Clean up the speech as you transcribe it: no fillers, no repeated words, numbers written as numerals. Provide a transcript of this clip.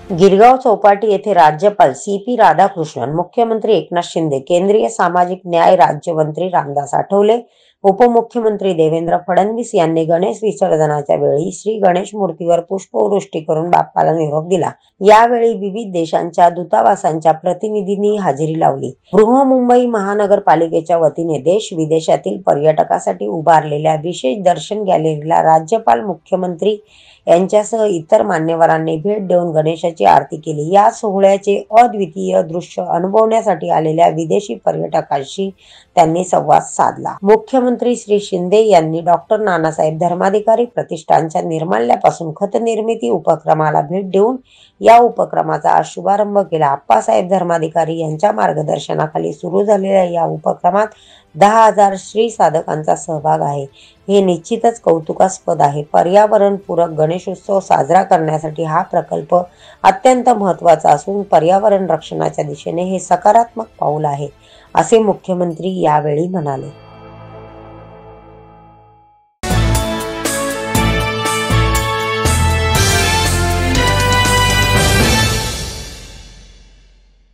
गिरगाव चौपाटी येथे राज्यपाल सी.पी. राधाकृष्णन, मुख्यमंत्री एकनाथ शिंदे, केंद्रीय सामाजिक न्याय राज्यमंत्री रामदास आठवले, उपमुख्यमंत्री देवेंद्र फडणवीस यांनी गणेश विसर्जनाच्या वेळी श्री गणेश मूर्तीवर पुष्पवृष्टी करून बाप्पाला निरोप दिला। यावेळी विविध देशांच्या दूतावासांच्या प्रतिनिधींनी हजेरी लावली। बृहन्मुंबई महानगरपालिकेच्या वतीने देश विदेशातील पर्यटकांसाठी उभारलेल्या विशेष दर्शन गॅलरीला राज्यपाल, मुख्यमंत्री यांच्यासह इतर मान्यवरांनी भेट देऊन गणेशाची आरती केली। या सोहळ्याचे अद्वितीय दृश्य अनुभवण्यासाठी आलेल्या विदेशी पर्यटकांशी त्यांनी संवाद साधला। मुख्यमंत्री श्री शिंदे यांनी डॉक्टर नानासाहेब धर्माधिकारी प्रतिष्ठानच्या निर्माल्यापासून खत निर्मिती उपक्रमाला भेट देऊन या उपक्रमाचा शुभारंभ केला। आप्पासाहेब धर्माधिकारी यांच्या मार्गदर्शनाखाली सुरू झालेल्या या उपक्रमात 10,000 श्री साधकांचा सहभाग आहे। हे निश्चितच कौतुकास्पद आहे। पर्यावरणपूरक गणेशोत्सव साजरा करण्यासाठी हा प्रकल्प अत्यंत महत्त्वाचा असून पर्यावरण रक्षणाच्या दिशेने हे सकारात्मक पाऊल आहे, असे मुख्यमंत्री यावेळी म्हणाले।